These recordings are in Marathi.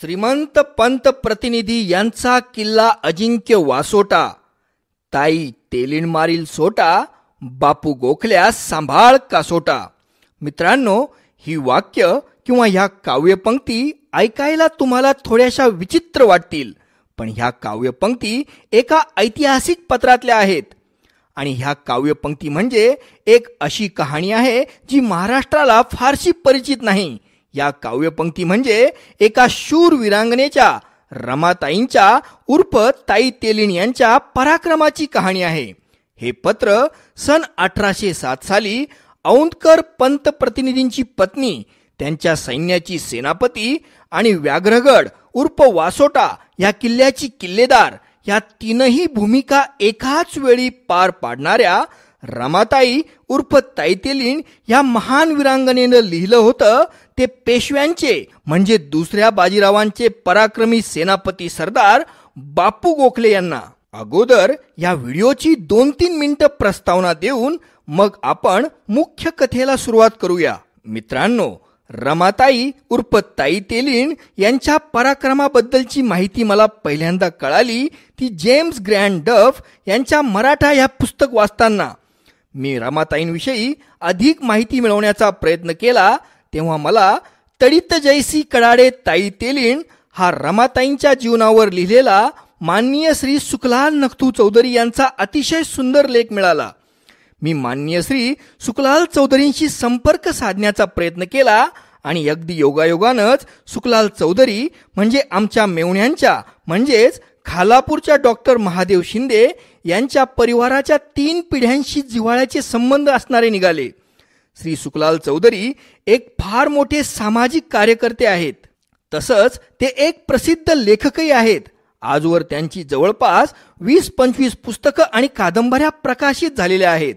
श्रीमंत पंत प्रतिनिधी यांचा किल्ला अजिंक्य वासोटा, ताई तेलीण मारील सोटा, बापू गोखल्यास सांभाळ कासोटा. मित्रांनो, ही वाक्य किंवा ह्या काव्यपंक्ती ऐकायला तुम्हाला थोड्याशा विचित्र वाटतील, पण ह्या काव्यपंक्ती एका ऐतिहासिक पत्रातल्या आहेत. आणि ह्या काव्यपंक्ती म्हणजे एक अशी कहाणी आहे जी महाराष्ट्राला फारशी परिचित नाही. या काव्यपंक्ती म्हणजे एका शूर वीरांगनेच्या, रमाताईंच्या उर्फ ताई तेलीण यांच्या पराक्रमाची कहाणी आहे. हे पत्र सन 1807 साली औंधकर पंत प्रतिनिधींची पत्नी, त्यांच्या सैन्याची सेनापती आणि व्याघ्रगड उर्फ वासोटा या किल्ल्याची किल्लेदार या तीनही भूमिका एकाच वेळी पार पाडणाऱ्या रमाताई उर्फ ताई तेलीण या महान वीरांगनेनं लिहिलं होतं. ते पेशव्यांचे म्हणजे दुसऱ्या बाजीरावांचे पराक्रमी सेनापती सरदार बापू गोखले यांना. अगोदर या व्हिडिओची 2-3 मिनिटं प्रस्तावना देऊन मग आपण मुख्य कथेला सुरुवात करूया. मित्रांनो, रमाताई उर्फ ताई तेलीण यांच्या पराक्रमाबद्दलची माहिती मला पहिल्यांदा कळाली ती जेम्स ग्रँड डफ यांच्या मराठा या पुस्तक वाचताना. मी रमाताईंविषयी अधिक माहिती मिळवण्याचा प्रयत्न केला तेव्हा मला तडित जैसी कडाडे ताई तेलीण हा रमाताईंच्या जीवनावर लिहिलेला माननीय श्री सुखलाल नखतू चौधरी यांचा अतिशय सुंदर लेख मिळाला. मी माननीय श्री सुखलाल चौधरींशी संपर्क साधण्याचा प्रयत्न केला आणि अगदी योगायोगानंच सुखलाल चौधरी म्हणजे आमच्या मेवण्यांच्या म्हणजेच खालापूरच्या डॉक्टर महादेव शिंदे यांच्या परिवाराच्या 3 पिढ्यांशी जिव्हाळ्याचे संबंध असणारे निघाले. श्री सुखलाल चौधरी एक फार मोठे सामाजिक कार्यकर्ते आहेत. तसंच ते एक प्रसिद्ध लेखकही आहेत. आजवर त्यांची जवळपास 20-25 पुस्तकं आणि कादंबऱ्या प्रकाशित झालेल्या आहेत.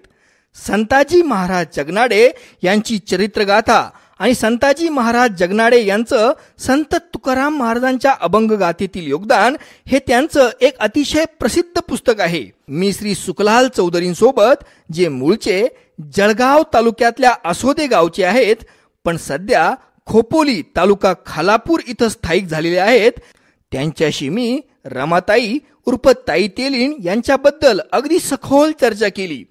संताजी महाराज जगनाडे यांची चरित्रगाथा आणि संताजी महाराज जगनाडे यांचं संत तुकाराम महाराजांच्या अभंगगाथेतील योगदान हे त्यांचं एक अतिशय प्रसिद्ध पुस्तक आहे. मी श्री सुखलाल चौधरींसोबत जे मूळचे जळगाव तालुक्यातल्या असोदे गावचे आहेत पण सध्या खोपोली तालुका खालापूर इथं स्थायिक झालेले आहेत, त्यांच्याशी मी रमाताई उर्फ ताई तेलीण यांच्याबद्दल अगदी सखोल चर्चा केली.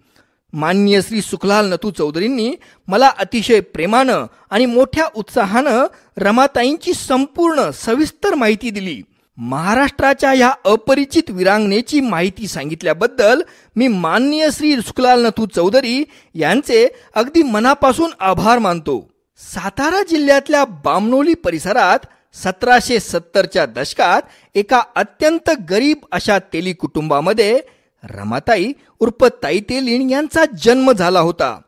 माननीय श्री सुखलाल नथू चौधरींनी मला अतिशय प्रेमानं आणि मोठ्या उत्साहानं रमाताईंची संपूर्ण सविस्तर माहिती दिली. महाराष्ट्राच्या या अपरिचित वीरांगनेची माहिती सांगितल्याबद्दल मी माननीय श्री सुखलाल नथू चौधरी यांचे अगदी मनापासून आभार मानतो. सातारा जिल्ह्यातल्या बामणोली परिसरात 1770च्या दशकात एका अत्यंत गरीब अशा तेली कुटुंबामध्ये रमाताई उर्फ ताई तेलीण यांचा जन्म झाला होता.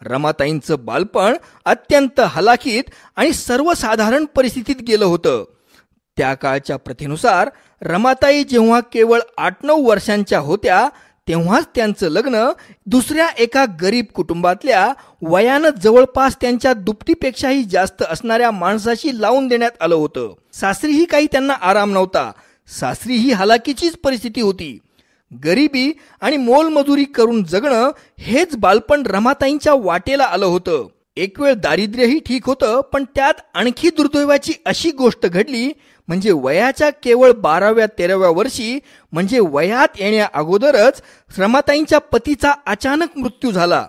रमाताईंचं बालपण अत्यंत हलाखीत आणि सर्वसाधारण परिस्थितीत गेलं होतं. त्या काळच्या प्रथेनुसार रमाताई जेव्हा केवळ 8-9 वर्षांच्या होत्या तेव्हाच त्यांचं लग्न दुसऱ्या एका गरीब कुटुंबातल्या वयानं जवळपास त्यांच्या दुपटीपेक्षाही जास्त असणाऱ्या माणसाशी लावून देण्यात आलं होतं. सासरीही काही त्यांना आराम नव्हता. सासरीही हलाखीचीच परिस्थिती होती. गरिबी आणि मोलमजुरी करून जगणं हेच बालपण रमाताईंच्या वाटेला आलं होतं. एक वेळ दारिद्र्यही ठीक होतं, पण त्यात आणखी दुर्दैवाची अशी गोष्ट घडली म्हणजे वयाच्या केवळ 12व्या-13व्या वर्षी म्हणजे वयात येण्या अगोदरच रमाताईंच्या पतीचा अचानक मृत्यू झाला.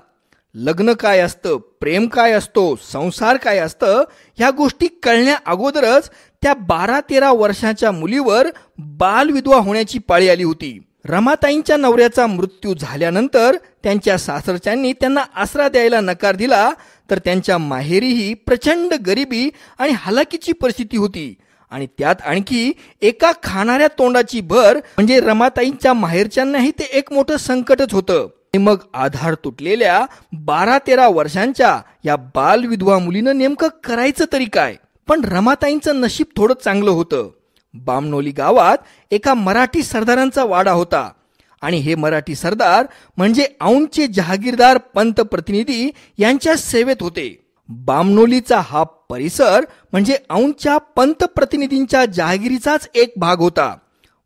लग्न काय असतं, प्रेम काय असतो, संसार काय असतं ह्या गोष्टी कळण्या अगोदरच त्या 12-13 वर्षाच्या मुलीवर बालविधवा होण्याची पाळी आली होती. रमाताईंच्या नवऱ्याचा मृत्यू झाल्यानंतर त्यांच्या सासरच्यांनी त्यांना आसरा द्यायला नकार दिला, तर त्यांच्या माहेरीही प्रचंड गरिबी आणि हलाखीची परिस्थिती होती. आणि त्यात आणखी एका खाणाऱ्या तोंडाची भर म्हणजे रमाताईंच्या माहेरच्यांनाही ते एक मोठं संकटच होतं. मग आधार तुटलेल्या 12-13 वर्षांच्या या बालविधवा मुलीनं नेमकं करायचं तरी काय? पण रमाताईंचं नशीब थोडं चांगलं होतं. बामणोली गावात एका मराठी सरदारांचा वाडा होता आणि हे मराठी सरदार म्हणजे औंधचे जहागीरदार पंत प्रतिनिधी यांच्या सेवेत होते. बामणोलीचा हा परिसर म्हणजे औंधच्या पंत प्रतिनिधींच्या जहागिरीचाच एक भाग होता.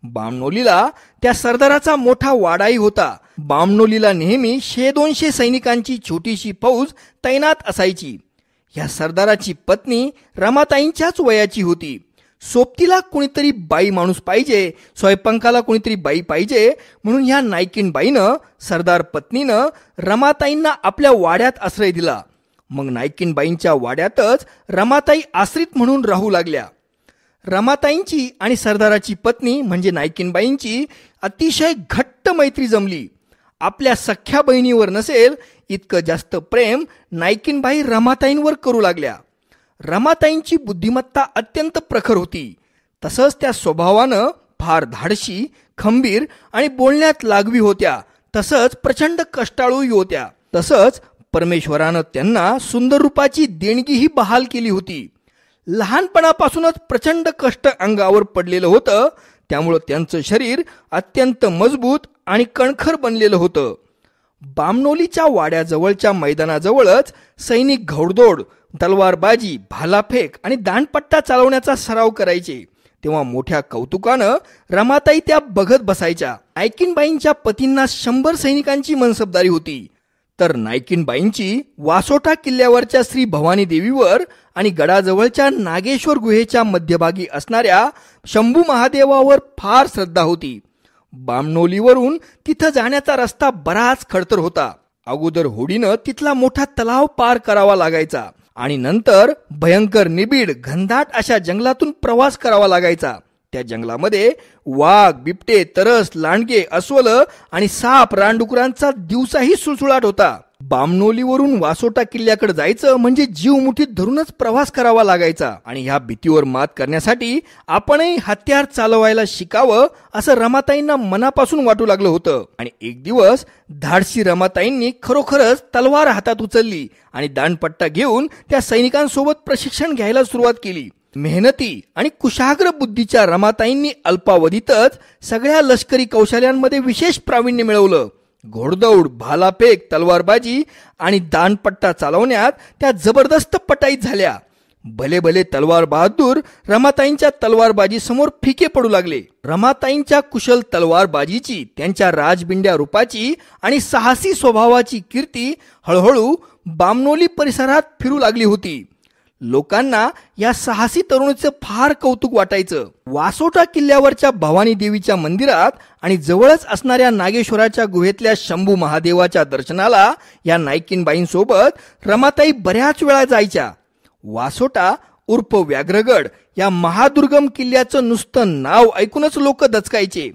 बामणोलीला त्या सरदाराचा मोठा वाडाही होता. बामणोलीला नेहमी 100-200 सैनिकांची छोटीशी फौज तैनात असायची. या सरदाराची पत्नी रमाताईंच्याच वयाची होती. सोबतीला कोणीतरी बाई माणूस पाहिजे, स्वयंपाकाला कोणीतरी बाई पाहिजे, म्हणून ह्या नायकीनबाईनं सरदार पत्नीनं रमाताईंना आपल्या वाड्यात आश्रय दिला. मग नायकीनबाईंच्या वाड्यातच रमाताई आश्रित म्हणून राहू लागल्या. रमाताईंची आणि सरदाराची पत्नी म्हणजे नायकीनबाईंची अतिशय घट्ट मैत्री जमली. आपल्या सख्या बहिणीवर नसेल इतकं जास्त प्रेम नायकीनबाई रमाताईंवर करू लागल्या. रमाताईंची बुद्धिमत्ता अत्यंत प्रखर होती. तसंच त्या स्वभावानं फार धाडशी, खंबीर आणि बोलण्यात लागवी होत्या. तसंच प्रचंड कष्टाळूही होत्या. तसंच परमेश्वरानं त्यांना सुंदर रूपाची देणगीही बहाल केली होती. लहानपणापासूनच प्रचंड कष्ट अंगावर पडलेलं होतं, त्यामुळं त्यांचं शरीर अत्यंत मजबूत आणि कणखर बनलेलं होतं. बामणोलीच्या वाड्याजवळच्या मैदानाजवळच सैनिक घौडदौड, तलवारबाजी, भालाफेक आणि दांडपट्टा चालवण्याचा सराव करायचे. तेव्हा मोठ्या कौतुकानं रमाताई त्या बघत बसायच्या. नायकीनबाईंच्या पतींना 100 सैनिकांची मनसबदारी होती, तर नायकीनबाईंची वासोटा किल्ल्यावरच्या श्री भवानी देवीवर आणि गडाजवळच्या नागेश्वर गुहेच्या मध्यभागी असणाऱ्या शंभू महादेवावर फार श्रद्धा होती. बामणोलीवरून तिथं जाण्याचा रस्ता बराच खडतर होता. अगोदर होडीनं तिथला मोठा तलाव पार करावा लागायचा आणि नंतर भयंकर निबिड घनदाट अशा जंगलातून प्रवास करावा लागायचा. त्या जंगलामध्ये वाघ, बिबटे, तरस, लांडगे, अस्वल आणि साप, रानडुकरांचा दिवसाही सुळसुळाट होता. बामणोलीवरून वासोटा किल्ल्याकडे जायचं म्हणजे जीव मुठीत धरूनच प्रवास करावा लागायचा आणि ह्या भीतीवर मात करण्यासाठी आपणही हत्यार चालवायला शिकावं असं रमाताईंना मनापासून वाटू लागलं होतं. आणि एक दिवस धाडसी रमाताईंनी खरोखरच तलवार हातात उचलली आणि दांडपट्टा घेऊन त्या सैनिकांसोबत प्रशिक्षण घ्यायला सुरुवात केली. मेहनती आणि कुशाग्र बुद्धीच्या रमाताईंनी अल्पावधीतच सगळ्या लष्करी कौशल्यांमध्ये विशेष प्रावीण्य मिळवलं. घोडदौड, भालाफेक, तलवारबाजी आणि दांडपट्टा चालवण्यात त्या जबरदस्त पटाईत झाल्या. भले भले तलवार बहादूर रमाताईंच्या तलवारबाजी समोर फिके पडू लागले. रमाताईंच्या कुशल तलवारबाजीची, त्यांच्या राजबिंड्या रूपाची आणि साहसी स्वभावाची कीर्ती हळूहळू बामणोली परिसरात फिरू लागली होती. लोकांना या साहसी तरुणीचं फार कौतुक वाटायचं. वासोटा किल्ल्यावरच्या भवानी देवीच्या मंदिरात आणि जवळच असणाऱ्या नागेश्वराच्या गुहेतल्या शंभू महादेवाच्या दर्शनाला या नायकीनबाईंसोबत रमाताई बऱ्याच वेळा जायच्या. वासोटा उर्फ व्याघ्रगड या महादुर्गम किल्ल्याचं नुसतं नाव ऐकूनच लोक दचकायचे.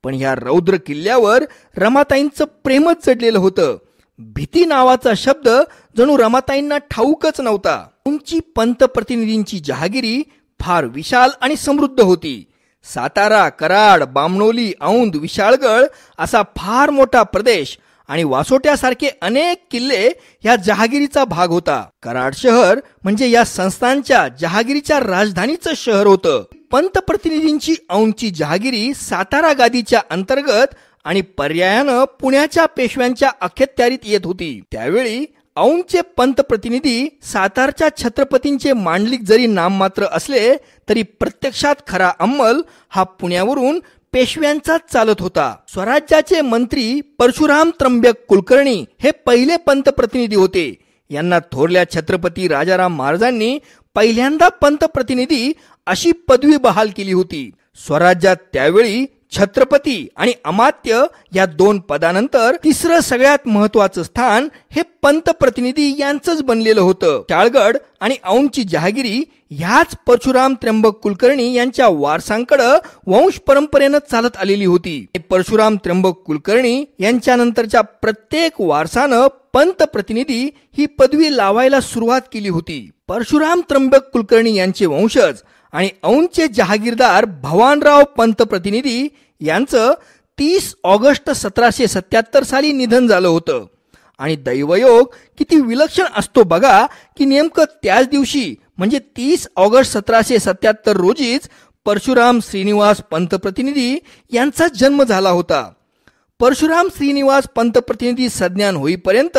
पण ह्या रौद्र किल्ल्यावर रमाताईंचं प्रेमच जडलेलं होतं. भीती नावाचा शब्द जणू रमाताईंना ठाऊकच नव्हता. उंची पंतप्रतिनिधींची जहागिरी फार विशाल आणि समृद्ध होती. सातारा, कराड, बामणोली, औंध, विशाळगड असा फार मोठा प्रदेश आणि वासोट्यासारखे अनेक किल्ले या जहागिरीचा भाग होता. कराड शहर म्हणजे या संस्थांच्या जहागिरीच्या राजधानीचं शहर होतं. पंतप्रतिनिधींची औंधची जहागिरी सातारा गादीच्या अंतर्गत आणि पर्यायानं पुण्याच्या पेशव्यांच्या अखत्यारीत येत होती. त्यावेळी औंधचे पंतप्रतिनिधी सातारच्या छत्रपतींचे मांडलिक जरी नाममात्र असले तरी प्रत्यक्षात खरा अंमल हा पुण्यावरून पेशव्यांचाच चालत होता. स्वराज्याचे मंत्री परशुराम त्र्यंबक कुलकर्णी हे पहिले पंतप्रतिनिधी होते. यांना थोरल्या छत्रपती राजाराम महाराजांनी पहिल्यांदा पंतप्रतिनिधी अशी पदवी बहाल केली होती. स्वराज्यात त्यावेळी छत्रपती आणि अमात्य या 2 पदानंतर तिसरं सगळ्यात महत्वाचं स्थान हे पंतप्रतिनिधी यांचंच बनलेलं होतं. चाळगड आणि औंधची जहागिरी ह्याच परशुराम त्र्यंबक कुलकर्णी यांच्या वारसांकडे वंश परंपरेनं चालत आलेली होती. परशुराम त्र्यंबक कुलकर्णी यांच्या नंतरच्या प्रत्येक वारसानं पंतप्रतिनिधी ही पदवी लावायला सुरुवात केली होती. परशुराम त्र्यंबक कुलकर्णी यांचे वंशज आणि औंधचे जहागीरदार भवानराव पंतप्रतिनिधी यांचं 30 ऑगस्ट 1777 साली निधन झालं होतं. आणि दैवयोग किती विलक्षण असतो बघा की नेमकं त्याच दिवशी म्हणजे 30 ऑगस्ट 1777 रोजीच परशुराम श्रीनिवास पंतप्रतिनिधी यांचा जन्म झाला होता. परशुराम श्रीनिवास पंतप्रतिनिधी सज्ञान होईपर्यंत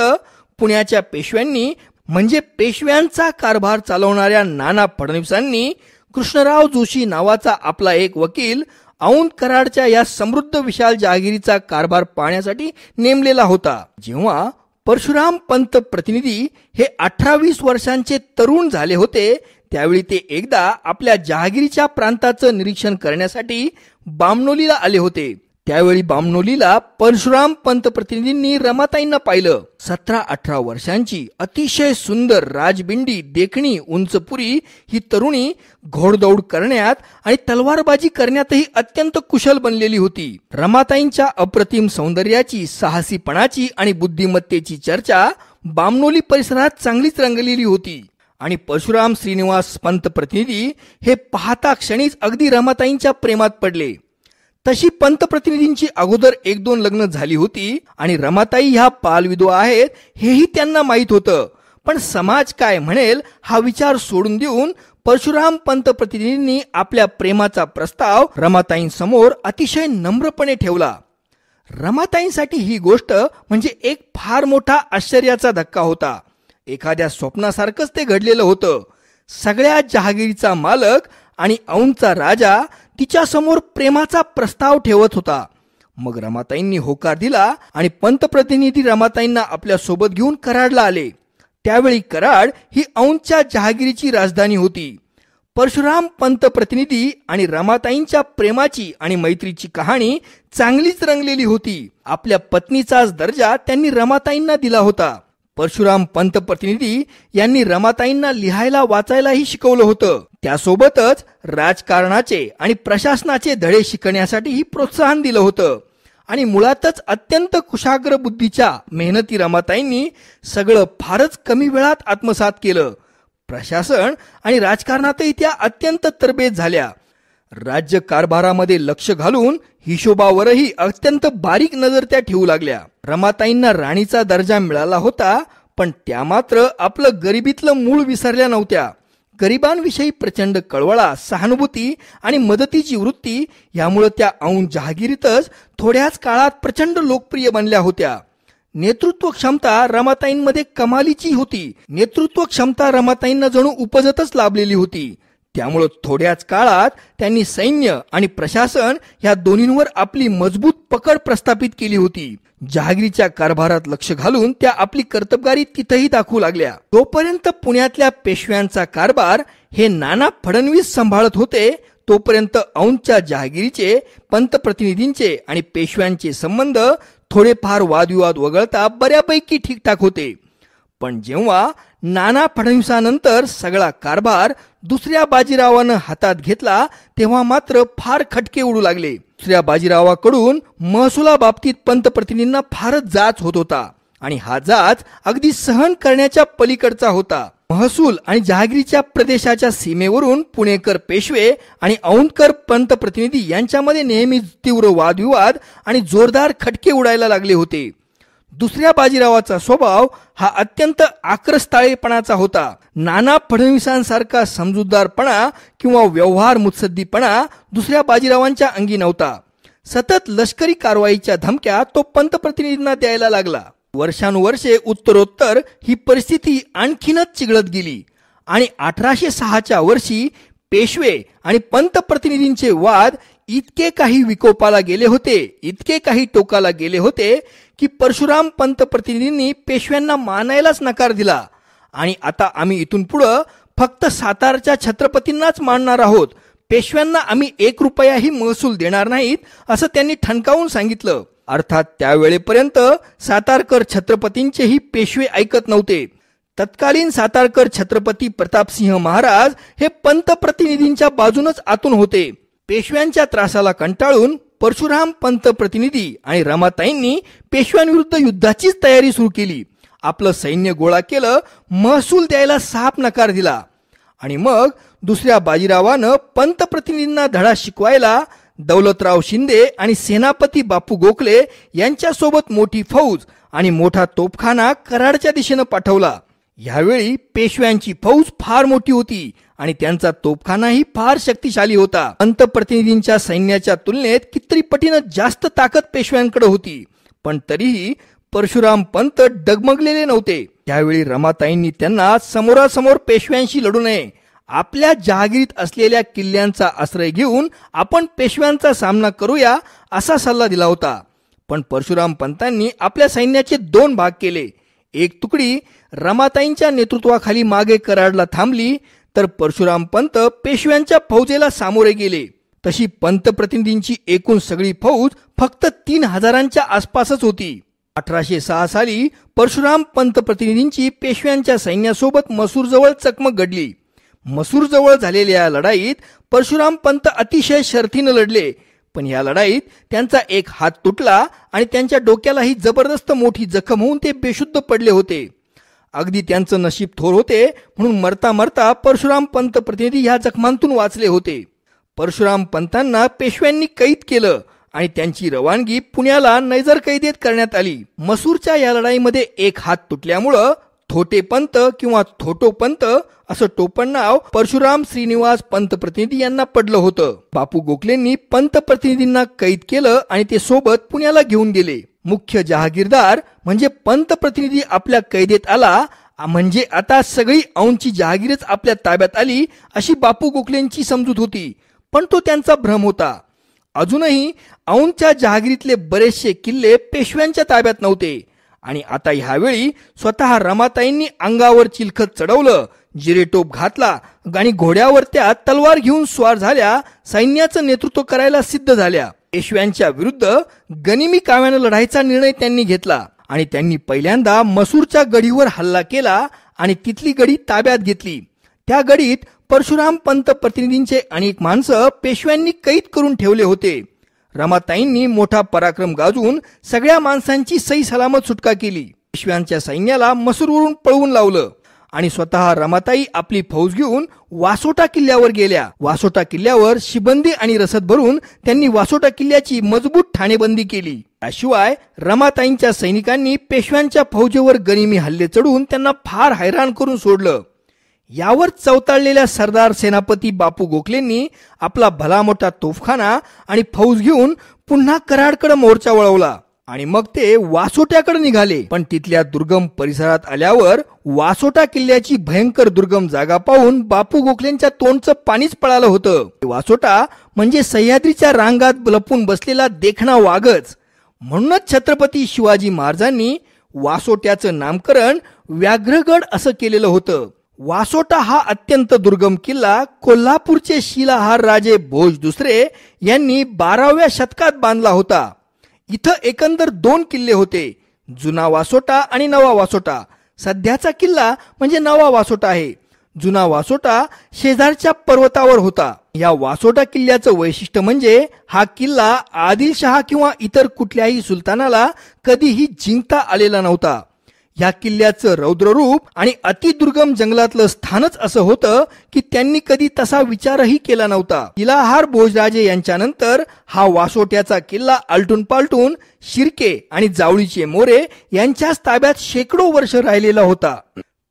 पुण्याच्या पेशव्यांनी म्हणजे पेशव्यांचा कारभार चालवणाऱ्या नाना फडणवीसांनी कृष्णराव जोशी नावाचा आपला एक वकील औंध कराडच्या या समृद्ध विशाल जहागिरीचा कारभार पाहण्यासाठी नेमलेला होता. जेव्हा परशुराम पंत प्रतिनिधी हे 18-20 वर्षांचे तरुण झाले होते त्यावेळी ते एकदा आपल्या जहागिरीच्या प्रांताचं निरीक्षण करण्यासाठी बामणोलीला आले होते. त्यावेळी बामणोलीला परशुराम पंत प्रतिनिधींनी रमाताईंना पाहिलं. 17-18 वर्षांची अतिशय सुंदर राजबिंडी देखणी उंचपुरी ही तरुणी घोडदौड करण्यात आणि तलवारबाजी करण्यातही अत्यंत कुशल बनलेली होती. रमाताईंच्या अप्रतिम सौंदर्याची, साहसीपणाची आणि बुद्धिमत्तेची चर्चा बामणोली परिसरात चांगलीच रंगलेली होती. आणि परशुराम श्रीनिवास पंत प्रतिनिधी हे पाहता क्षणीच अगदी रमाताईंच्या प्रेमात पडले. तशी पंतप्रतिनिधींची अगोदर 1-2 लग्न झाली होती आणि रमाताई ह्या बालविधवा आहेत हेही त्यांना माहीत होतं. पण समाज काय म्हणेल हा विचार सोडून देऊन परशुराम पंतप्रतिनिधींनी आपल्या प्रेमाचा प्रस्ताव रमाताईंसमोर अतिशय नम्रपणे ठेवला. रमाताईंसाठी ही गोष्ट म्हणजे एक फार मोठा आश्चर्याचा धक्का होता. एखाद्या स्वप्नासारखंच ते घडलेलं होतं. सगळ्या जहागिरीचा मालक आणि औंधचा राजा तिच्यासमोर प्रेमाचा प्रस्ताव ठेवत होता. मग रमाताईंनी होकार दिला आणि पंतप्रतिनिधी रमाताईंना आपल्या सोबत घेऊन कराडला आले. त्यावेळी कराड ही औंधच्या जहागिरीची राजधानी होती. परशुराम पंतप्रतिनिधी आणि रमाताईंच्या प्रेमाची आणि मैत्रीची कहाणी चांगलीच रंगलेली होती. आपल्या पत्नीचाच दर्जा त्यांनी रमाताईंना दिला होता. परशुराम पंतप्रतिनिधी यांनी रमाताईंना लिहायला वाचायलाही शिकवलं होतं. त्यासोबतच राजकारणाचे आणि प्रशासनाचे धडे शिकण्यासाठीही प्रोत्साहन दिलं होतं. आणि मुळातच अत्यंत कुशाग्र बुद्धीच्या मेहनती रमाताईंनी सगळं फारच कमी वेळात आत्मसात केलं. प्रशासन आणि राजकारणातही त्या अत्यंत तरबेज झाल्या. राज्य कारभारामध्ये लक्ष घालून हिशोबावरही अत्यंत बारीक नजर त्या ठेवू लागल्या. रमाताईंना राणीचा दर्जा मिळाला होता, पण त्या मात्र आपलं गरिबीतलं मूळ विसरल्या नव्हत्या. गरिबांविषयी प्रचंड कळवळा, सहानुभूती आणि मदतीची वृत्ती यामुळे त्या औंध जहागिरीतच थोड्याच काळात प्रचंड लोकप्रिय बनल्या होत्या. नेतृत्व क्षमता रमाताईंमध्ये कमालीची होती. नेतृत्व क्षमता रमाताईंना जणू उपजतच लाभलेली होती. त्यामुळे थोड्याच काळात त्यांनी सैन्य आणि प्रशासन या दोन्हींवर आपली मजबूत पकड प्रस्थापित केली होती. जहागिरीच्या कारभारात लक्ष घालून त्या आपली कर्तबगारी तिथेही दाखवू लागल्या. तोपर्यंत पुण्यातल्या पेशव्यांचा कारभार हे नाना फडणवीस सांभाळत होते, तोपर्यंत औंधच्या जहागिरीचे, पंतप्रतिनिधींचे आणि पेशव्यांचे संबंध थोडेफार वादविवाद वगळता बऱ्यापैकी ठीकठाक होते. पण जेव्हा नाना फडणवीसानंतर सगळा कारभार दुसऱ्या बाजीरावानं हातात घेतला तेव्हा मात्र फार खटके उडू लागले. दुसऱ्या बाजीरावाकडून महसुलाबाबतीत पंतप्रतिनिधींना फारच जाच होत होता आणि हा जाच अगदी सहन करण्याच्या पलीकडचा होता. महसूल आणि जहागिरीच्या प्रदेशाच्या सीमेवरून पुणेकर पेशवे आणि औंधकर पंतप्रतिनिधी यांच्यामध्ये नेहमीच तीव्र वादविवाद आणि जोरदार खटके उडायला लागले होते. दुसऱ्या बाजीरावाचा स्वभाव हा अत्यंत आक्रस्ताळेपणाचा होता. नाना फडणवीसांसारखा समजूतदारपणा किंवा व्यवहार मुत्सद्दीपणा दुसऱ्या बाजीरावांच्या अंगी नव्हता. सतत लष्करी कारवाईच्या धमक्या तो पंतप्रतिनिधींना द्यायला लागला. वर्षानुवर्षे उत्तरोत्तर ही परिस्थिती आणखीनच चिघळत गेली आणि 1806च्या वर्षी पेशवे आणि पंतप्रतिनिधींचे वाद इतके काही विकोपाला गेले होते, इतके काही टोकाला गेले होते की परशुराम पंतप्रतिनिधींनी पेशव्यांना मानायलाच नकार दिला आणि आता आम्ही इथून पुढं फक्त सातारच्या छत्रपतींनाच मानणार आहोत, पेशव्यांना आम्ही 1 रुपयाही महसूल देणार नाहीत असं त्यांनी ठणकावून सांगितलं. अर्थात त्यावेळेपर्यंत सातारकर छत्रपतींचेही पेशवे ऐकत नव्हते. तत्कालीन सातारकर छत्रपती प्रतापसिंह महाराज हे पंतप्रतिनिधींच्या बाजूनच आतून होते. पेशव्यांच्या त्रासाला कंटाळून परशुराम पंतप्रतिनिधी आणि रमाताईंनी पेशव्यांविरुद्ध युद्धाचीच तयारी सुरू केली. आपलं सैन्य गोळा केलं, महसूल द्यायला साफ नकार दिला आणि मग दुसऱ्या बाजीरावानं पंतप्रतिनिधींना धडा शिकवायला दौलतराव शिंदे आणि सेनापती बापू गोखले यांच्यासोबत मोठी फौज आणि मोठा तोफखाना कराडच्या दिशेनं पाठवला. यावेळी पेशव्यांची फौज फार मोठी होती आणि त्यांचा तोफखानाही फार शक्तिशाली होता. पंतप्रतिनिधींच्या सैन्याच्या तुलनेत कितीतरी पटीनं जास्त ताकद पेशव्यांकडे होती, पण तरीही परशुराम पंत डगमगलेले नव्हते. त्यावेळी रमाताईंनी त्यांना समोरासमोर पेशव्यांशी लढू नये, आपल्या जहागिरीत असलेल्या किल्ल्यांचा आश्रय घेऊन आपण पेशव्यांचा सामना करूया असा सल्ला दिला होता. पण परशुराम पंतांनी आपल्या सैन्याचे 2 भाग केले. एक तुकडी रमाताईंच्या नेतृत्वाखाली मागे कराडला थांबली, तर परशुराम पंत पेशव्यांच्या फौजेला सामोरे गेले. तशी पंतप्रतिनिधींची एकूण सगळी फौज फक्त 3000च्या आसपासच होती. 1806 साली परशुराम पंतप्रतिनिधींची पेशव्यांच्या सैन्यासोबत मसूरजवळ चकमक घडली. मसूरजवळ झालेल्या या लढाईत परशुराम पंत अतिशय शर्थीनं लढले, पण या लढाईत त्यांचा एक हात तुटला आणि त्यांच्या डोक्यालाही जबरदस्त मोठी जखम होऊन ते बेशुद्ध पडले होते. अगदी त्यांचं नशीब थोर होते म्हणून मरता मरता परशुराम पंत प्रतिनिधी ह्या जखमांतून वाचले होते. परशुराम पंतांना पेशव्यांनी कैद केलं आणि त्यांची रवानगी पुण्याला नैजर कैदेत करण्यात आली. मसूरच्या या लढाईमध्ये एक हात तुटल्यामुळं थोटे पंत किंवा थोटो पंत असं टोपण नाव परशुराम श्रीनिवास पंतप्रतिनिधी यांना पडलं होतं. बापू गोखलेंनी पंतप्रतिनिधींना कैद केलं आणि ते सोबत पुण्याला घेऊन गेले. मुख्य जहागीरदार म्हणजे पंतप्रतिनिधी आपल्या कैदेत आला म्हणजे आता सगळी औंधची जहागीरच आपल्या ताब्यात आली अशी बापू गोखलेंची समजूत होती, पण तो त्यांचा भ्रम होता. अजूनही औंधच्या जहागीरीतले बरेचसे किल्ले पेशव्यांच्या ताब्यात नव्हते आणि आता ह्यावेळी स्वतः रमाताईंनी अंगावर चिलखत चढवलं, जिरेटोप घातला आणि घोड्यावर त्या तलवार घेऊन स्वार झाल्या, सैन्याचं नेतृत्व करायला सिद्ध झाल्या. पेशव्यांच्या विरुद्ध गनिमी काव्यानं लढायचा निर्णय त्यांनी घेतला आणि त्यांनी पहिल्यांदा मसूरच्या गढीवर हल्ला केला आणि तिथली गढी ताब्यात घेतली. त्या गढीत परशुराम पंत प्रतिनिधींचे अनेक माणसं पेशव्यांनी कैद करून ठेवले होते. रमाताईंनी मोठा पराक्रम गाजवून सगळ्या माणसांची सही सलामत सुटका केली. पेशव्यांच्या सैन्याला मसूरवरून पळवून लावलं आणि स्वतः रमाताई आपली फौज घेऊन वासोटा किल्ल्यावर गेल्या. वासोटा किल्ल्यावर शिबंदी आणि रसद भरून त्यांनी वासोटा किल्ल्याची मजबूत ठाणेबंदी केली. त्याशिवाय रमाताईंच्या सैनिकांनी पेशव्यांच्या फौजेवर गनिमी हल्ले चढून त्यांना फार हैराण करून सोडलं. यावर चवताळलेल्या सरदार सेनापती बापू गोखलेंनी आपला भला मोठा तोफखाना आणि फौज घेऊन पुन्हा कराडकडे मोर्चा वळवला आणि मग ते वासोट्याकडे निघाले. पण तिथल्या दुर्गम परिसरात आल्यावर वासोटा किल्ल्याची भयंकर दुर्गम जागा पाहून बापू गोखलेंच्या तोंडचं पाणीच पळालं होतं. वासोटा म्हणजे सह्याद्रीच्या रांगात लपून बसलेला देखणा वाघच. म्हणूनच छत्रपती शिवाजी महाराजांनी वासोट्याचं नामकरण व्याघ्रगड असं केलेलं होतं. वासोटा हा अत्यंत दुर्गम किल्ला कोल्हापूरचे शिलाहार राजे भोज दुसरे यांनी 12व्या शतकात बांधला होता. इथं एकंदर 2 किल्ले होते, जुना वासोटा आणि नवा वासोटा. सध्याचा किल्ला म्हणजे नवा वासोटा आहे. जुना वासोटा शेजारच्या पर्वतावर होता. या वासोटा किल्ल्याचं वैशिष्ट्य म्हणजे हा किल्ला आदिलशहा किंवा इतर कुठल्याही सुलतानाला कधीही जिंकता आलेला नव्हता. या किल्ल्याचं रौद्ररूप आणि अतिदुर्गम जंगलातलं स्थानच असं होतं की त्यांनी कधी तसा विचारही केला नव्हता. शिलाहार भोजराजे यांच्यानंतर हा वासोट्याचा किल्ला आलटून पालटून शिर्के आणि जावळीचे मोरे यांच्याच ताब्यात शेकडो वर्ष राहिलेला होता.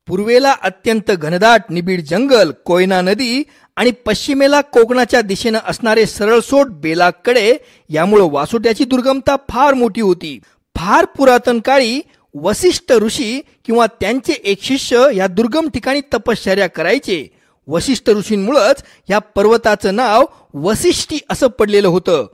पूर्वेला अत्यंत घनदाट निबिड जंगल, कोयना नदी आणि पश्चिमेला कोकणाच्या दिशेनं असणारे सरळसोट बेलाकडे, यामुळे वासोट्याची दुर्गमता फार मोठी होती. फार पुरातन काळी वसिष्ठ ऋषी किंवा त्यांचे एक शिष्य या दुर्गम ठिकाणी तपश्चर्या करायचे. वसिष्ठ ऋषींमुळेच या पर्वताचं नाव वसिष्ठी असं पडलेलं होतं.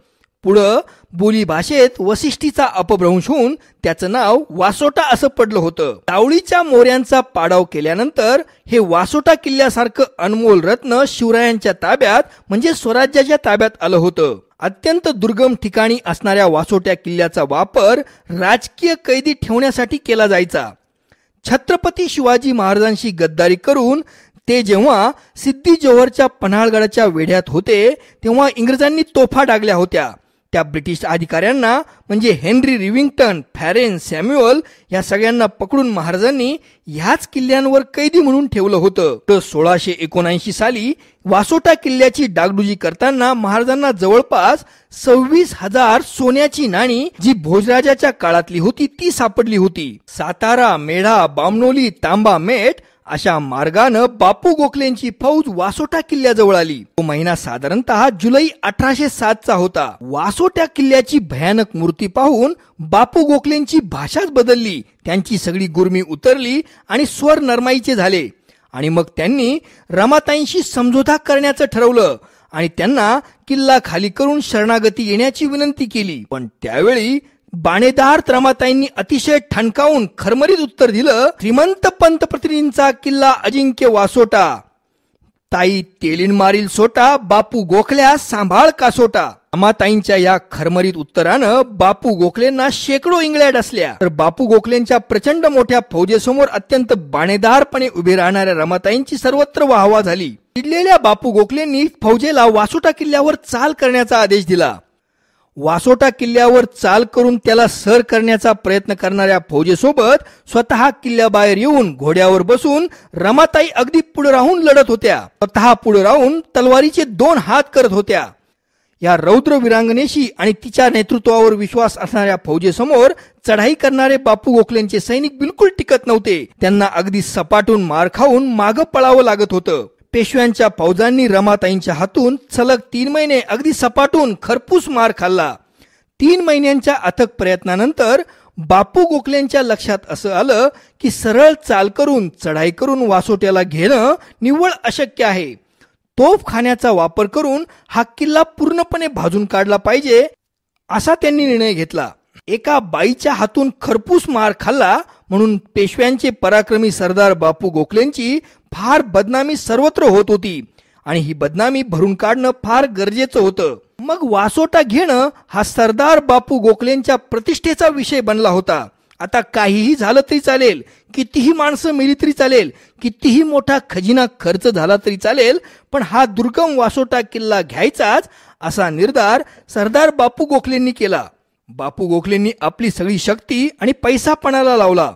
पुढं बोली भाषेत वसिष्ठीचा अपभ्रंश होऊन त्याचं नाव वासोटा असं पडलं होतं. जावळीच्या मोऱ्यांचा पाडाव केल्यानंतर हे वासोटा किल्ल्यासारखं अनमोल रत्न शिवरायांच्या ताब्यात म्हणजे स्वराज्याच्या ताब्यात आलं होतं. अत्यंत दुर्गम ठिकाणी असणाऱ्या वासोट्या किल्ल्याचा वापर राजकीय कैदी ठेवण्यासाठी केला जायचा. छत्रपती शिवाजी महाराजांशी गद्दारी करून ते जेव्हा सिद्धी जोहरच्या पन्हाळगडाच्या वेढ्यात होते तेव्हा इंग्रजांनी तोफा डागल्या होत्या. त्या ब्रिटिश अधिकाऱ्यांना म्हणजे हेनरी रिव्हिंग्टन, फॅरेन, सॅम्युअल या सगळ्यांना पकडून महाराजांनी ह्याच किल्ल्यांवर कैदी म्हणून ठेवलं होतं. 1679 साली वासोटा किल्ल्याची डागडुजी करताना महाराजांना जवळपास 26,000 सोन्याची नाणी जी भोजराजाच्या काळातली होती ती सापडली होती. सातारा, मेढा, बामनोली, तांबा, मेट अशा मार्गानं बापू गोखलेंची फौज वासोटा किल्ल्याजवळ आली. तो महिना साधारणतः जुलै 1807 होता. वासोटा किल्ल्याची भयानक मूर्ती पाहून बापू गोखलेंची भाषाच बदलली. त्यांची सगळी गुरमी उतरली आणि स्वर नरमाईचे झाले आणि मग त्यांनी रमाताईंशी समझोता करण्याचं ठरवलं आणि त्यांना किल्ला खाली करून शरणागती येण्याची विनंती केली. पण त्यावेळी बाणेदार रमाताईंनी अतिशय ठणकावून खरमरीत उत्तर दिलं, श्रीमंत पंतप्रतिनिधींचा किल्ला अजिंक्य वासोटा ताई तेलीन मारील सोटा, बापू गोखल्या सांभाळ कासोटा. रमाताईंच्या या खरमरीत उत्तरानं बापू गोखलेंना शेकडो इंगळ्या डसल्या. तर बापू गोखलेंच्या प्रचंड मोठ्या फौजेसमोर अत्यंत बाणेदारपणे उभे राहणाऱ्या रमाताईंची सर्वत्र वाहवा झाली. चिडलेल्या बापू गोखलेंनी फौजेला वासोटा किल्ल्यावर चाल करण्याचा आदेश दिला. वासोटा किल्ल्यावर चाल करून त्याला सर करण्याचा प्रयत्न करणाऱ्या फौजेसोबत स्वतः किल्ल्याबाहेर येऊन घोड्यावर बसून रमाताई अगदी पुढे राहून लढत होत्या. स्वतः पुढे राहून तलवारीचे 2 हात करत होत्या. या रौद्र विरांगनेशी आणि तिच्या नेतृत्वावर विश्वास असणाऱ्या फौजेसमोर चढाई करणारे बापू गोखलेंचे सैनिक बिलकुल टिकत नव्हते. त्यांना अगदी सपाटून मार खाऊन मागं पळावं लागत होतं. पेशव्यांच्या फौजांनी रमाताईंच्या हातून सलग 3 महिने अगदी सपाटून खरपूस मार खाल्ला. 3 महिन्यांच्या अथक प्रयत्नानंतर बापू गोखलेंच्या लक्षात असं आलं की सरळ चाल करून चढाई करून वासोट्याला घेणं निव्वळ अशक्य आहे. तोफखान्याचा वापर करून हा किल्ला पूर्णपणे भाजून काढला पाहिजे असा त्यांनी निर्णय घेतला. एका बाईच्या हातून खरपूस मार खाल्ला म्हणून पेशव्यांचे पराक्रमी सरदार बापू गोखलेंची फार बदनामी सर्वत्र होत होती आणि ही बदनामी भरून काढणं फार गरजेचं होतं. मग वासोटा घेणं हा सरदार बापू गोखलेंच्या प्रतिष्ठेचा विषय बनला होता. आता काहीही झालं तरी चालेल, कितीही माणसं मेली तरी चालेल, कितीही मोठा खजिना खर्च झाला तरी चालेल, पण हा दुर्गम वासोटा किल्ला घ्यायचाच असा निर्धार सरदार बापू गोखलेंनी केला. बापू गोखलेंनी आपली सगळी शक्ती आणि पैसा पणाला लावला.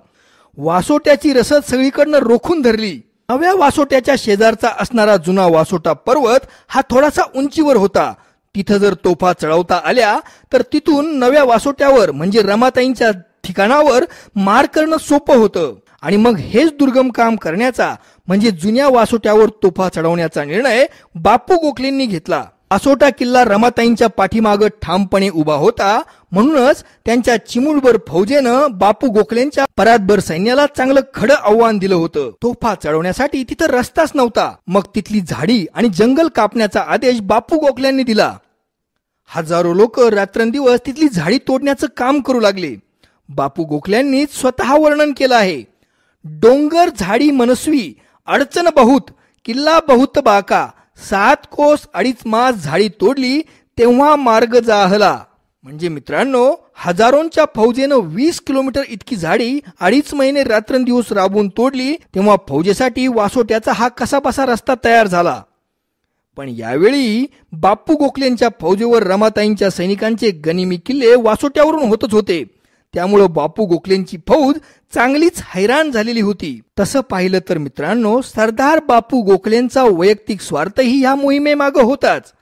वासोट्याची रसद सगळीकडनं रोखून धरली. नव्या वासोट्याच्या शेजारचा असणारा जुना वासोटा पर्वत हा थोडासा उंचीवर होता. तिथं जर तोफा चढवता आल्या तर तिथून नव्या वासोट्यावर म्हणजे रमाताईंच्या ठिकाणावर मार करणं सोपं होतं. आणि मग हेच दुर्गम काम करण्याचा म्हणजे जुन्या वासोट्यावर तोफा चढवण्याचा निर्णय बापू गोखलेंनी घेतला. वासोटा किल्ला रमाताईंच्या पाठीमागं ठामपणे उभा होता. म्हणूनच त्यांच्या चिमूटभर फौजेनं बापू गोखलेंच्या परातभर सैन्याला चांगलं खडं आव्हान दिलं होतं. तोफा चढवण्यासाठी तिथं रस्ताच नव्हता. मग तिथली झाडी आणि जंगल कापण्याचा आदेश बापू गोखल्यांनी दिला. हजारो लोक रात्रंदिवस तिथली झाडी तोडण्याचं काम करू लागले. बापू गोखल्यांनी स्वतः वर्णन केलं आहे. डोंगर झाडी मनस्वी, अडचण बहुत, किल्ला बहुत बाका, 7 कोस 2.5 मास झाडी तोडली तेव्हा मार्ग जाहला. म्हणजे मित्रांनो, हजारोंच्या फौजेनं 20 किलोमीटर इतकी झाडी 2.5 महिने रात्रंदिवस राबून तोडली तेव्हा फौजेसाठी वासोट्याचा हा कसाबसा रस्ता तयार झाला. पण यावेळी बापू गोखलेंच्या फौजेवर रमाताईंच्या सैनिकांचे गनिमी किल्ले वासोट्यावरून होतच होते. त्यामुळं बापू गोखलेंची फौज चांगलीच हैराण झालेली होती. तसं पाहिलं तर मित्रांनो, सरदार बापू गोखलेंचा वैयक्तिक स्वार्थही ह्या मोहिमेमागं होताच.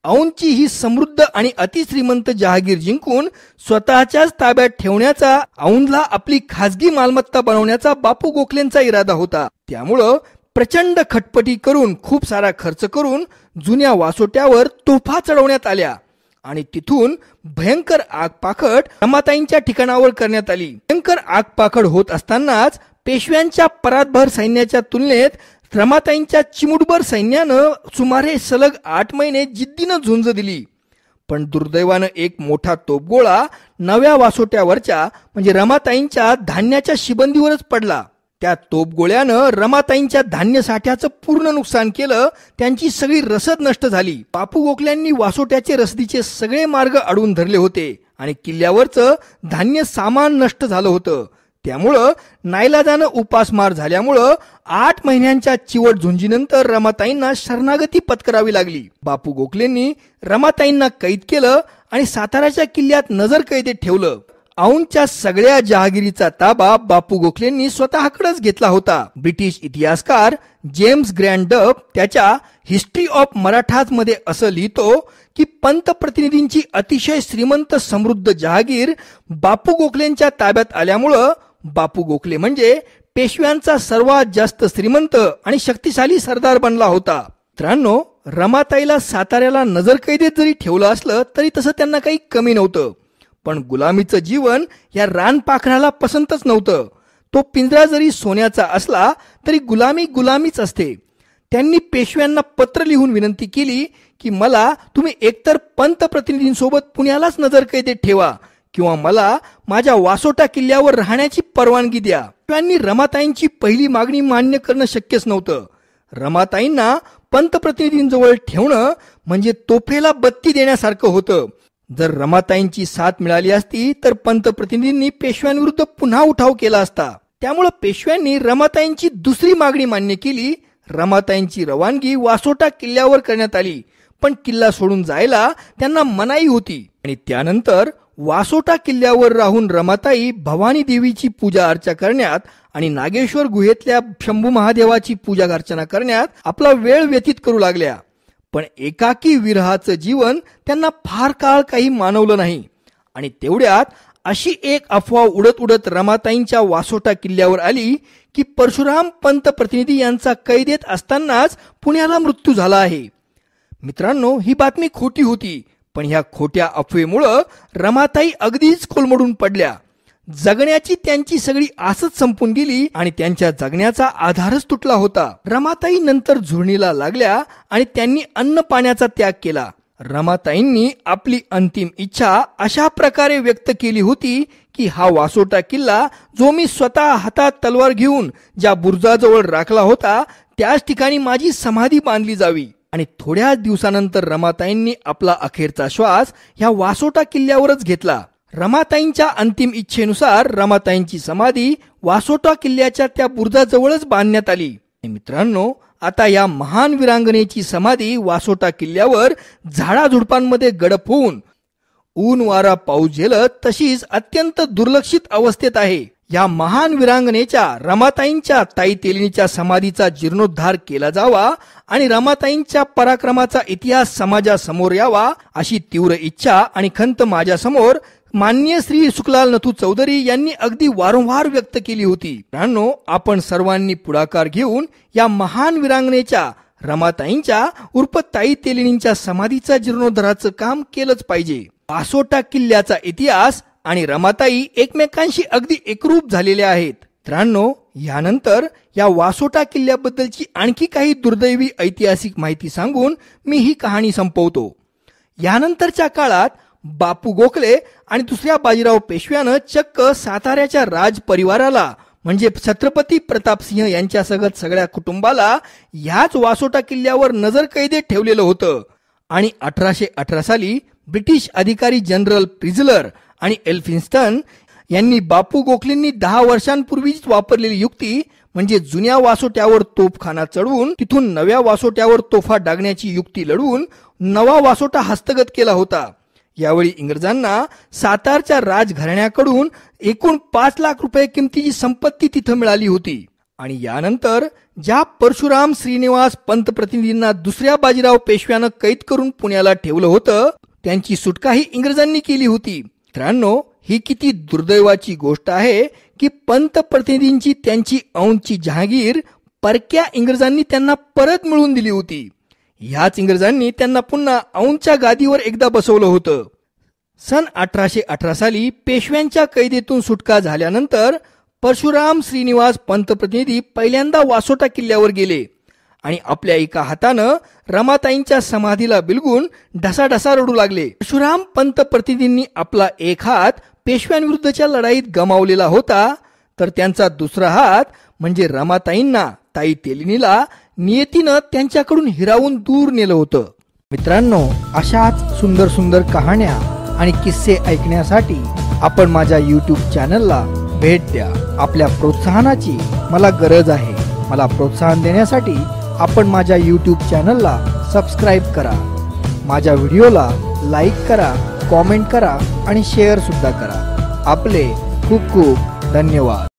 औंधची ही समृद्ध आणि अतिश्रीमंत जहागीर जिंकून स्वतःच्याच ताब्यात ठेवण्याचा, औंधला आपली खासगी मालमत्ता बनवण्याचा बापू गोखलेंचा इरादा होता. त्यामुळं प्रचंड खटपटी करून खूप सारा खर्च करून जुन्या वासोट्यावर तोफा चढवण्यात आल्या आणि तिथून भयंकर आगपाखड रमाताईंच्या ठिकाणावर करण्यात आली. भयंकर आगपाखड होत असतानाच पेशव्यांच्या परातभर सैन्याच्या तुलनेत रमाताईंच्या चिमुटभर सैन्यानं सुमारे सलग 8 महिने जिद्दीनं झुंज दिली. पण दुर्दैवानं एक मोठा तोफगोळा नव्या वासोट्यावरच्या म्हणजे रमाताईंच्या धान्याच्या शिबंदीवरच पडला. त्या तोफगोळ्यानं रमाताईंच्या धान्य साठ्याचं पूर्ण नुकसान केलं. त्यांची सगळी रसद नष्ट झाली. बापू गोखल्यांनी वासोट्याचे रसदीचे सगळे मार्ग अडवून धरले होते आणि किल्ल्यावरचं धान्य सामान नष्ट झालं होतं. त्यामुळं नाईलाजानं उपासमार झाल्यामुळं 8 महिन्यांच्या चिवट झुंजीनंतर रमाताईंना शरणागती पत्करावी लागली. बापू गोखलेंनी रमाताईंना कैद केलं आणि साताऱ्याच्या किल्ल्यात नजरकैदेत ठेवलं. औंधच्या सगळ्या जहागिरीचा ताबा बापू गोखलेंनी स्वतःकडेच घेतला होता. ब्रिटिश इतिहासकार जेम्स ग्रँड डफ त्याच्या हिस्ट्री ऑफ मराठाज मध्ये असं लिहितो की पंतप्रतिनिधींची अतिशय श्रीमंत समृद्ध जहागीर बापू गोखलेंच्या ताब्यात आल्यामुळं बापू गोखले म्हणजे पेशव्यांचा सर्वात जास्त श्रीमंत आणि शक्तिशाली सरदार बनला होता. मित्रांनो, रमाताईला साताऱ्याला नजरकैदेत जरी ठेवलं असलं तरी तसं त्यांना काही कमी नव्हतं. पण गुलामीचं जीवन या रानपाखराला पसंतच नव्हतं. तो पिंजरा जरी सोन्याचा असला तरी गुलामी गुलामीच असते. त्यांनी पेशव्यांना पत्र लिहून विनंती केली की मला तुम्ही एकतर पंतप्रतिनिधींसोबत पुण्यालाच नजरकैदेत ठेवा किंवा मला माझ्या वासोटा किल्ल्यावर राहण्याची परवानगी द्या. पेशव्यांनी रमाताईंची पहिली मागणी मान्य करणं शक्यच नव्हतं. रमाताईंना पंतप्रतिनिधींजवळ ठेवणं म्हणजे तोफेला बत्ती देण्यासारखं होतं. जर रमाताईंची साथ मिळाली असती तर पंतप्रतिनिधींनी पेशव्यांविरुद्ध पुन्हा उठाव केला असता. त्यामुळे पेशव्यांनी रमाताईंची दुसरी मागणी मान्य केली. रमाताईंची रवानगी वासोटा किल्ल्यावर करण्यात आली, पण किल्ला सोडून जायला त्यांना मनाई होती. आणि त्यानंतर वासोटा किल्ल्यावर राहून रमाताई भवानी देवीची पूजा अर्चा करण्यात आणि नागेश्वर गुहेतल्या शंभू महादेवाची पूजा अर्चना करण्यात आपला वेळ व्यतीत करू लागल्या. पण एकाकी विरहाचं जीवन त्यांना फार काळ काही मानवलं नाही. आणि तेवढ्यात अशी एक अफवा उडत उडत रमाताईंच्या वासोटा किल्ल्यावर आली की परशुराम पंतप्रतिनिधी यांचा कैदेत असतानाच पुण्याला मृत्यू झाला आहे. मित्रांनो, ही बातमी खोटी होती, पण ह्या खोट्या अफवेमुळं रमाताई अगदीच कोलमडून पडल्या. जगण्याची त्यांची सगळी आसच संपून गेली आणि त्यांच्या जगण्याचा आधारच तुटला होता. रमाताई नंतर झुरणीला लागल्या आणि त्यांनी अन्न पाण्याचा त्याग केला. रमाताईंनी आपली अंतिम इच्छा अशा प्रकारे व्यक्त केली होती की हा वासोटा किल्ला जो मी स्वतः हातात तलवार घेऊन ज्या बुरुजाजवळ राखला होता त्याच ठिकाणी माझी समाधी बांधली जावी. आणि थोड्या दिवसानंतर रमाताईंनी आपला अखेरचा श्वास ह्या वासोटा किल्ल्यावरच घेतला. रमाताईंच्या अंतिम इच्छेनुसार रमाताईंची समाधी वासोटा किल्ल्याच्या त्या बुरुजाजवळच बांधण्यात आली. मित्रांनो, आता या महान वीरांगनेची समाधी वासोटा किल्ल्यावर झाडाझुडपांमध्ये गडप होऊन ऊन वारा पाऊस झेलत तशीच अत्यंत दुर्लक्षित अवस्थेत आहे. या महान वीरांगनेच्या रमाताईंच्या ताई तेलिणीच्या समाधीचा जीर्णोद्धार केला जावा आणि रमाताईंच्या पराक्रमाचा इतिहास समाजासमोर यावा अशी तीव्र इच्छा आणि खंत माझ्यासमोर माननीय श्री सुखलाल नथू चौधरी यांनी अगदी वारंवार व्यक्त केली होती. मित्रांनो, आपण सर्वांनी पुढाकार घेऊन या महान वीरांगनेच्या रमाताईंच्या उर्फ ताई तेलिणींच्या समाधीचा जीर्णोद्धाराचं काम केलंच पाहिजे. वासोटा किल्ल्याचा इतिहास आणि रमाताई एकमेकांशी अगदी एकरूप झालेले आहेत. मित्रांनो, यानंतर या वासोटा किल्ल्याबद्दलची आणखी काही दुर्दैवी ऐतिहासिक माहिती सांगून मी ही कहाणी संपवतो. यानंतरच्या काळात बापू गोखले आणि दुसऱ्या बाजीराव पेशव्यानं चक्क साताऱ्याच्या राज परिवाराला म्हणजे छत्रपती प्रतापसिंह यांच्यासह सगळ्या कुटुंबाला याच वासोटा किल्ल्यावर नजर कैदेत ठेवलेलं होतं. आणि 1818 साली ब्रिटिश अधिकारी जनरल प्रिझलर आणि एल्फिन्स्टन यांनी बापू गोखलेंनी 10 वर्षांपूर्वीच वापरलेली युक्ती म्हणजे जुन्या वासोट्यावर तोफखाना चढवून तिथून नव्या वासोट्यावर तोफा डागण्याची युक्ती लढवून नवा वासोटा हस्तगत केला होता. यावेळी इंग्रजांना सातारच्या राजघराण्याकडून एकूण 5 लाख रुपये किमतीची संपत्ती तिथं मिळाली होती. आणि यानंतर ज्या परशुराम श्रीनिवास पंतप्रतिनिधींना दुसऱ्या बाजीराव पेशव्यानं कैद करून पुण्याला ठेवलं होतं त्यांची सुटकाही इंग्रजांनी केली होती. मित्रांनो, ही किती दुर्दैवाची गोष्ट आहे की पंतप्रतिनिधींची त्यांची औंधची जहागीर परक्या इंग्रजांनी त्यांना परत मिळवून दिली होती. ह्याच इंग्रजांनी त्यांना पुन्हा औंधच्या गादीवर एकदा बसवलं होतं. सन 1818 साली पेशव्यांच्या कैदेतून सुटका झाल्यानंतर परशुराम श्रीनिवास पंतप्रतिनिधी पहिल्यांदा वासोटा किल्ल्यावर गेले आणि आपल्या एका हातानं रमाताईंच्या समाधीला बिलगून ढसाढसा रडू लागले. परशुराम पंतप्रतिनिधींनी आपला एक हात पेशव्यांविरुद्धच्या लढाईत गमावलेला होता, तर त्यांचा दुसरा हात म्हणजे रमाताईंना ताई तेलिणीला नियतीनं त्यांच्याकडून हिरावून दूर नेलं होतं. मित्रांनो, अशाच सुंदर सुंदर कहाण्या आणि किस्से ऐकण्यासाठी आपण माझ्या YouTube चॅनलला भेट द्या. आपल्या प्रोत्साहनाची मला गरज आहे. मला प्रोत्साहन देण्यासाठी आपण माझ्या YouTube चॅनलला सबस्क्राईब करा. माझ्या व्हिडिओला लाईक करा, कॉमेंट करा आणि शेअर सुद्धा करा. आपले खूप खूप धन्यवाद.